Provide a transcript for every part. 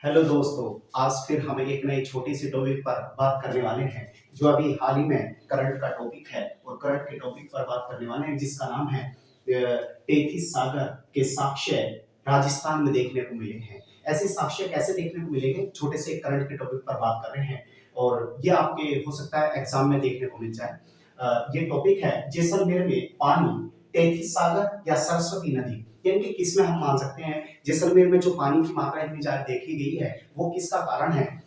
Hello दोस्तों, आज फिर हम एक नई छोटी सी टॉपिक पर बात करने वाले हैं जो अभी हाल ही में करंट का टॉपिक है। और करंट के टॉपिक पर बात करने वाले हैं जिसका नाम है तेथिस सागर के साक्ष्य राजस्थान में देखने को मिले हैं। ऐसे साक्ष्य कैसे देखने को मिलेंगे, छोटे से करंट के टॉपिक पर बात कर रहे हैं और ये आपके हो सकता है एग्जाम में देखने को मिल जाए। ये टॉपिक है जैसलमेर में पानी तेथिस सागर या सरस्वती नदी, यानी कि किसमें हम मान सकते हैं जैसलमेर में जो पानी की मात्रा इतनी ज्यादा देखी गई है वो किसका कारण है।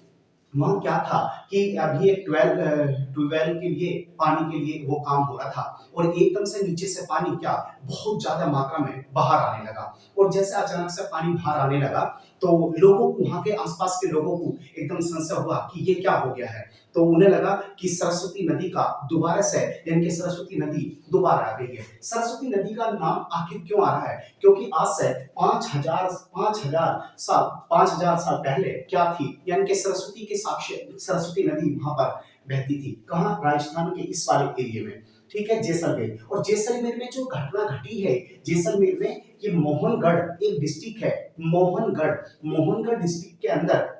वहां क्या था कि अभी एक ट्वेल्व के लिए पानी के लिए वो काम हो रहा था और एकदम से नीचे से पानी क्या बहुत ज्यादा मात्रा में बाहर आने लगा। और जैसे अचानक से पानी बाहर आने लगा तो लोगों को, वहां के आसपास के लोगों को एकदम संशय हुआ कि ये क्या हो गया है। तो उन्हें लगा कि सरस्वती नदी का दोबारा से, यानी कि सरस्वती नदी दोबारा आ गई है। सरस्वती नदी का नाम आखिर क्यों आ रहा है, क्योंकि आज से 5000 साल पहले क्या थी, यानी कि सरस्वती के साक्ष्य सरस्वती नदी वहां पर बहती थी। कहाँ? राजस्थान के इस वाले एरिया में, ठीक है, जैसलमेर। और जैसलमेर में जो घटना घटी है, जैसलमेर में ये मोहनगढ़ एक डिस्ट्रिक्ट है। मोहनगढ़ डिस्ट्रिक्ट के अंदर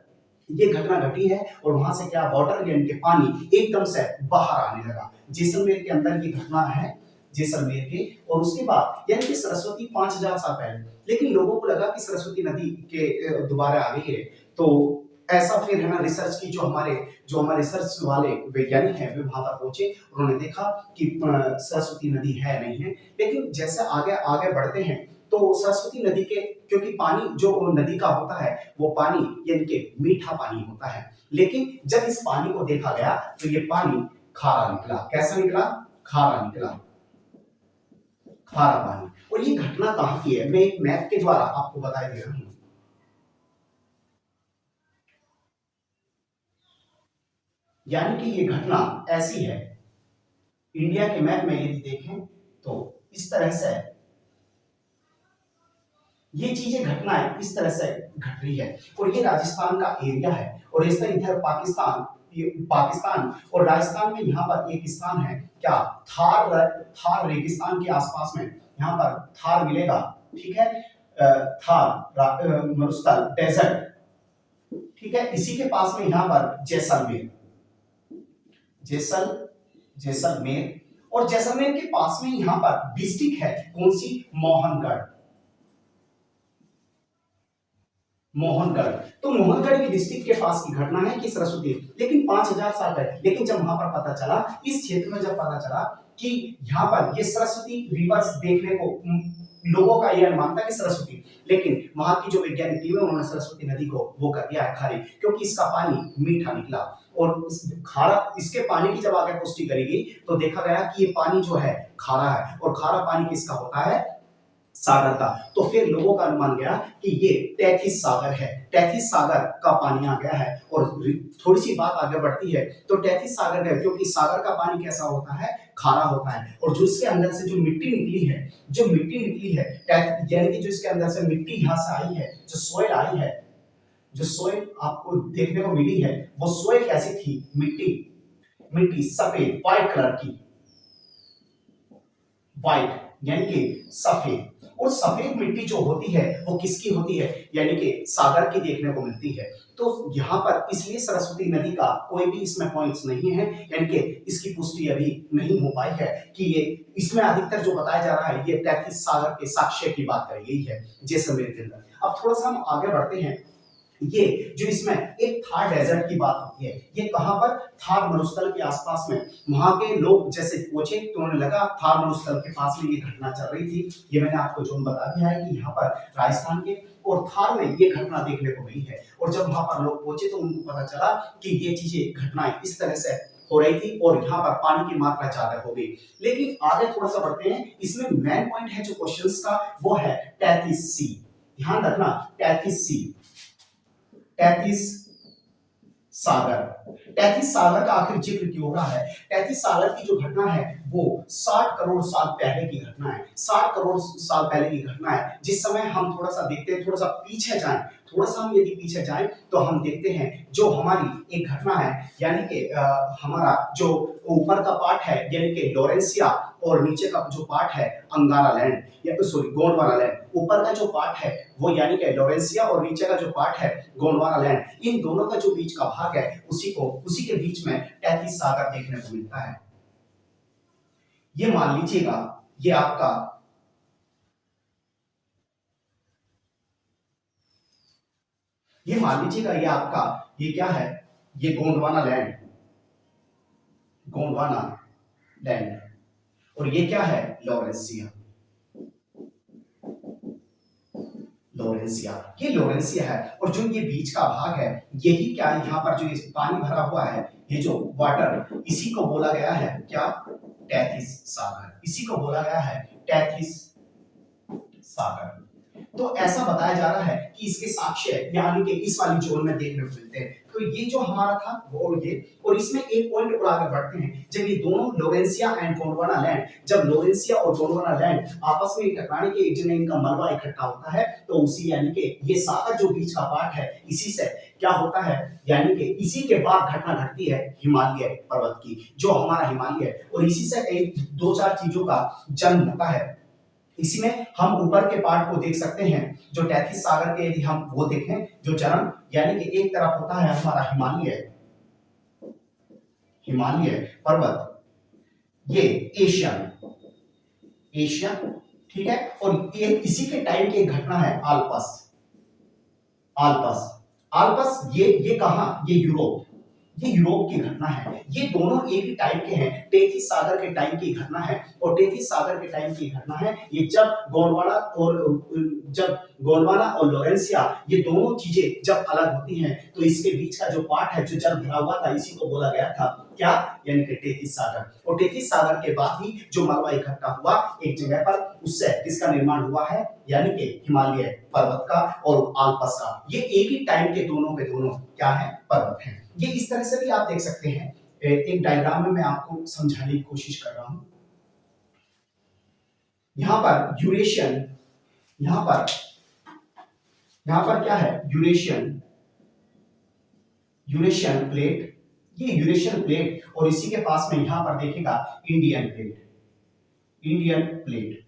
ये घटना घटी है और वहां से क्या वाटर, यानी कि पानी एकदम से बाहर आने लगा। जैसलमेर के अंदर ये घटना है, जैसलमेर के। और उसके बाद यानी कि सरस्वती 5000 साल पहले, लेकिन लोगों को लगा कि सरस्वती नदी के दोबारा आ गई है। तो ऐसा फिर है ना, रिसर्च की जो हमारे रिसर्च वाले वैज्ञानिक हैं वे वहां पर पहुंचे। उन्होंने देखा कि सरस्वती नदी है नहीं है। लेकिन जैसे आगे आगे बढ़ते हैं तो सरस्वती नदी के, क्योंकि पानी जो नदी का होता है वो पानी यानी कि मीठा पानी होता है, लेकिन जब इस पानी को देखा गया तो ये पानी खारा निकला। कैसा निकला? खारा निकला, खारा पानी। और ये घटना कहां की है, मैं एक मैप के द्वारा आपको बता दे रहा हूं। यानी कि ये घटना ऐसी है, इंडिया के मैप में यदि देखें तो इस तरह से ये चीजें, घटनाएं इस तरह से घट रही है। और ये राजस्थान का एरिया है और इस तरह इधर पाकिस्तान और राजस्थान में यहाँ पर एक स्थान है क्या, थार रेगिस्तान के आसपास में यहाँ पर थार मिलेगा, ठीक है। मरुस्थल डेजर्ट, ठीक है। इसी के पास में यहाँ पर जैसलमेर, जैसलमेर। और जैसलमेर के पास में यहाँ पर डिस्ट्रिक्ट है कौन सी? मोहनगढ़। तो मोहनगढ़ की डिस्ट्रिक्ट के पास की घटना है कि सरस्वती, लेकिन 5000 साल पहले। लेकिन जब वहां पर पता चला, इस क्षेत्र में जब पता चला कि यहाँ पर ये सरस्वती रिवर्स देखने को, लोगों का यह अनुमान था कि सरस्वती, लेकिन वहां की जो वैज्ञानिक टीम है उन्होंने सरस्वती नदी को वो कर दिया है खारी, क्योंकि इसका पानी मीठा निकला। और खारा, इसके पानी की जब आगे पुष्टि करी गई तो देखा गया कि ये पानी जो है खारा है। और खारा पानी किसका होता है? सागर का। तो फिर लोगों का अनुमान गया कि ये तैथिस सागर है, तैथिस सागर का पानी आ गया है। और थोड़ी सी बात आगे बढ़ती है तो तैथिस सागर है क्योंकि सागर का पानी कैसा होता है? खारा होता है। और जो इसके अंदर से जो मिट्टी निकली है, यानी कि जो इसके अंदर से मिट्टी यहाँ से आई है, जो सोयल आई है, जो सोयल आपको देखने को मिली है, वो सोयल कैसी थी? मिट्टी, मिट्टी सफेद, व्हाइट कलर की, व्हाइट यानी कि सफेद। और सफेद मिट्टी जो होती है वो किसकी होती है? यानी कि सागर की देखने को मिलती है। तो यहाँ पर इसलिए सरस्वती नदी का कोई भी इसमें पॉइंट्स नहीं है, यानी कि इसकी पुष्टि अभी नहीं हो पाई है कि ये, इसमें अधिकतर जो बताया जा रहा है ये तैथिस सागर के साक्ष्य की बात करी गई है जैसलमेर के अंदर। अब थोड़ा सा हम आगे बढ़ते हैं। ये जो इसमें एक थार डेजर्ट की बात होती है, ये कहां पर? थार मरुस्थल के आसपास में। वहां के लोग जैसे पहुंचे तो उन्हें लगा थार मरुस्थल के पास में ये घटना चल रही थी। ये मैंने आपको जो बता दिया है कि यहाँ पर राजस्थान के और थार में ये घटना देखने को मिली है। और जब वहां पर लोग पहुंचे तो उनको पता चला कि ये चीजें, घटनाएं इस तरह से हो रही थी और यहाँ पर पानी की मात्रा ज्यादा हो गई। लेकिन आगे थोड़ा सा बढ़ते हैं, इसमें मेन पॉइंट है जो क्वेश्चंस का, वो है तैथिस सी। ध्यान रखना, तैथिस सी, तैथिस सागर। तैथिस सागर का आखिर जिक्र क्यों हो रहा है? तैथिस सागर की जो घटना है वो 60 करोड़ साल पहले की घटना है। 60 करोड़ साल पहले की घटना है। जिस समय हम थोड़ा सा देखते हैं, थोड़ा सा पीछे जाएं, थोड़ा सा हम यदि पीछे जाएं तो हम देखते हैं जो हमारी एक घटना है, यानी कि हमारा जो ऊपर का पार्ट है यानी कि लॉरेंसिया, और नीचे का जो पार्ट है अंगारा लैंड, या सॉरी गोंडवाना लैंड, ऊपर का जो पार्ट है वो यानी कि लॉरेंसिया और नीचे का जो पार्ट है गोंडवाना लैंड, इन दोनों का जो बीच का भाग है उसी के बीच में टैथिस सागर देखने को मिलता है। ये मान लीजिएगा ये आपका ये क्या है, ये गोंडवाना लैंड और ये क्या है लॉरेंसिया। ये लॉरेंसिया है और जो ये बीच का भाग है यही क्या है, यहाँ पर जो ये पानी भरा हुआ है ये जो वाटर, इसी को बोला गया है क्या, टैथिस सागर। इसी को बोला गया है टैथिस सागर। तो ऐसा बताया जा रहा है कि इसके साक्ष्य यानी कि इस वाली जोन में देखने को मिलते हैं। तो ये जो हमारा था वो ये, और इसमें एक पॉइंट और आगे बढ़ते हैं। जब ये दोनों लॉरेंसिया एंड गोंडवाना लैंड, जब लॉरेंसिया और गोंडवाना लैंड आपस में टकराने के एक जगह इनका मलबा इकट्ठा होता है तो उसी यानी कि ये सागर जो बीच का पार्ट है इसी से क्या होता है, यानी कि इसी के बाद घटना घटती है हिमालय पर्वत की, जो हमारा हिमालय है, और इसी से एक दो चार चीजों का जन्म होता है। इसी में हम ऊपर के पार्ट को देख सकते हैं, जो टैथिस सागर के यदि हम वो देखें जो चरण, यानी कि एक तरफ होता है हमारा हिमालय पर्वत, ये एशिया, ठीक है, और ये इसी के टाइम की एक घटना है आल्पस, ये कहां, ये यूरोप की घटना है। ये दोनों एक ही टाइम के हैं, टेथिस सागर के टाइम की घटना है, और टेथिस सागर के टाइम की घटना है ये जब गोंडवाना और लॉरेंसिया ये दोनों चीजें जब अलग होती हैं तो इसके बीच का जो पार्ट है जो जल भरा हुआ था इसी को बोला गया था क्या, यानी कि टेथिस सागर। और टेथिस सागर के बाद ही जो मलबा इकट्ठा हुआ एक जगह पर, उससे किसका निर्माण हुआ है, यानी कि हिमालय पर्वत का और आल्पस का। ये एक ही टाइम के दोनों के दोनों क्या है, पर्वत हैं। ये इस तरह से भी आप देख सकते हैं। एक डायग्राम में मैं आपको समझाने की कोशिश कर रहा हूं। यहां पर यूरेशियन, यहां पर क्या है, यूरेशियन प्लेट, ये यूरेशियन प्लेट, और इसी के पास में यहां पर देखेगा इंडियन प्लेट।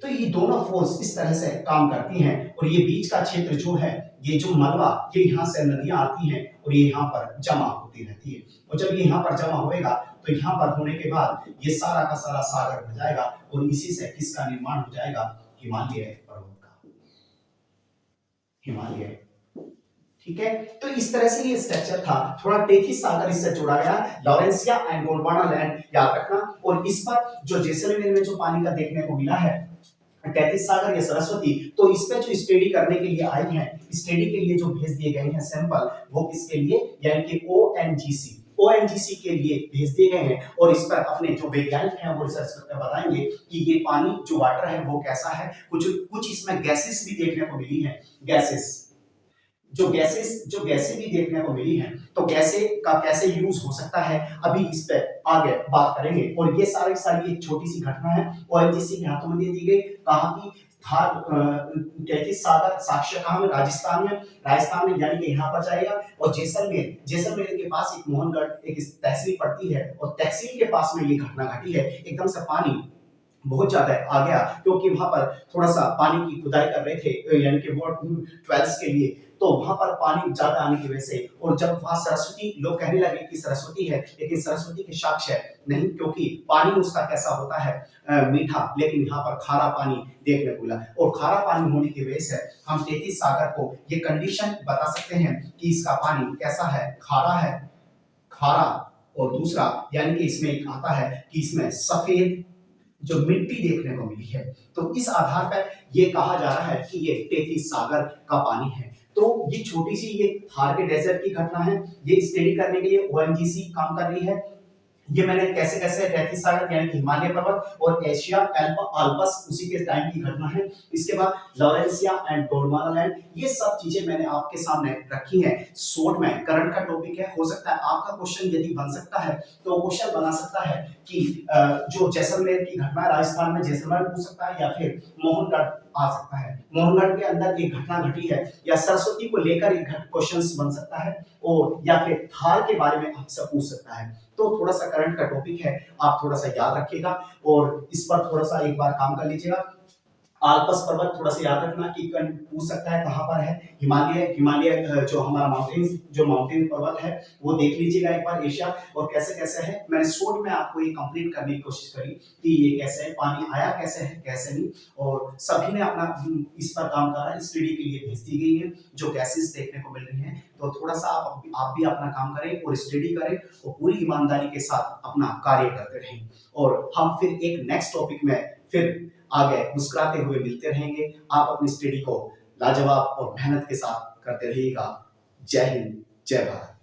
तो ये दोनों फोर्स इस तरह से काम करती हैं, और ये बीच का क्षेत्र जो है, ये जो मलबा, ये यहाँ से नदियां आती हैं और ये यहाँ पर जमा होती रहती है, और जब ये यहाँ पर जमा होएगा तो यहाँ पर होने के बाद ये सारा का सारा सागर हो जाएगा, और इसी से किसका निर्माण हो जाएगा, हिमालय पर्वत का, हिमालय, ठीक है। तो इस तरह से ये स्ट्रक्चर था, थोड़ा टेथिस सागर इससे जोड़ा गया, लॉरेंसिया एंड गोंडवाना लैंड याद रखना। और इस पर जो जैसलमेर में जो पानी का देखने को मिला है टैथिस सागर या सरस्वती, तो इस पे जो स्टडी करने के लिए आए हैं, स्टडी के लिए जो भेज दिए गए हैं सैंपल, वो किसके लिए, यानी कि ओएनजीसी के लिए भेज दिए गए हैं, और इस पर अपने जो वैज्ञानिक हैं वो रिसर्च करके बताएंगे कि ये पानी जो वाटर है वो कैसा है। कुछ इसमें गैसेस भी देखने को मिली है, जो गैसें भी देखने को मिली हैं, तो गैसें का कैसे यूज हो सकता है अभी इस पे आगे बात करेंगे। और ये सारी एक छोटी सी घटना है, ओएनजीसी के हाथों में दे दी गई, कहा कि टैथिस सागर साक्ष्य कहां में, राजस्थान में, यानी कि यहाँ पर जाएगा। और जैसलमेर के पास एक मोहनगढ़ एक तहसील पड़ती है, और तहसील के पास में ये घटना घटी है। एकदम से पानी बहुत ज्यादा आ गया, क्योंकि वहां पर थोड़ा सा पानी की खुदाई कर रहे थे, यानी कि वो 12 के लिए, तो वहां पर पानी ज्यादा आने की वजह से, और जब वहां सरस्वती, लोग कहने लगे कि सरस्वती है, लेकिन सरस्वती के साक्ष्य नहीं, क्योंकि पानी उसका कैसा होता है, मीठा, लेकिन यहाँ पर खारा पानी देखने को मिला। और खारा पानी होने की वजह से हम टेथिस सागर को ये कंडीशन बता सकते हैं कि इसका पानी कैसा है, खारा, और दूसरा यानी कि इसमें आता है कि इसमें सफेद जो मिट्टी देखने को मिली है। तो इस आधार पर यह कहा जा रहा है कि ये टेथिस सागर का पानी है। तो ये छोटी सी ये थार के डेजर्ट की घटना है, ये स्टडी करने के लिए ओएनजीसी काम कर रही है। ये मैंने कैसे टैथिस सागर यानी कि हिमालय पर्वत और एशिया आल्पस उसी के टाइम की घटना है। इसके बाद लॉरेंसिया एंड गोंडवाना लैंड, ये सब चीजें मैंने आपके सामने रखी हैं। शॉर्ट में करंट का टॉपिक है, हो सकता है आपका क्वेश्चन यदि बन सकता है तो क्वेश्चन बना सकता है कि जो जैसलमेर की घटना राजस्थान में जैसलमेर पूछ सकता है, या फिर मोहनगढ़ आ सकता है, मोहनगढ़ के अंदर एक घटना घटी है, या सरस्वती को लेकर एक क्वेश्चन बन सकता है, और या फिर थार के बारे में आपसे पूछ सकता है। तो थोड़ा सा करंट का टॉपिक है, आप थोड़ा सा याद रखिएगा और इस पर थोड़ा सा एक बार काम कर लीजिएगा। आल्पस पर्वत थोड़ा सा याद रखना कि पूछ सकता है कहाँ पर है। हिमालय हिमालय जो हमारा माउंटेन पर्वत है वो देख लीजिएगा एक बार एशिया, और कैसे कैसे है मैंने शॉर्ट में आपको ये कंप्लीट करने की कोशिश करी कि ये कैसे है, पानी आया कैसे है कैसे नहीं, और सभी ने अपना इस पर काम करा, स्टडी के लिए भेज दी गई है जो गैसेस देखने को मिल रही हैं। तो थोड़ा सा आप भी अपना काम करें और स्टडी करें और पूरी ईमानदारी के साथ अपना कार्य करते रहें, और हम फिर एक नेक्स्ट टॉपिक में फिर आगे मुस्कुराते हुए मिलते रहेंगे। आप अपनी स्टडी को लाजवाब और मेहनत के साथ करते रहिएगा। जय हिंद, जय भारत।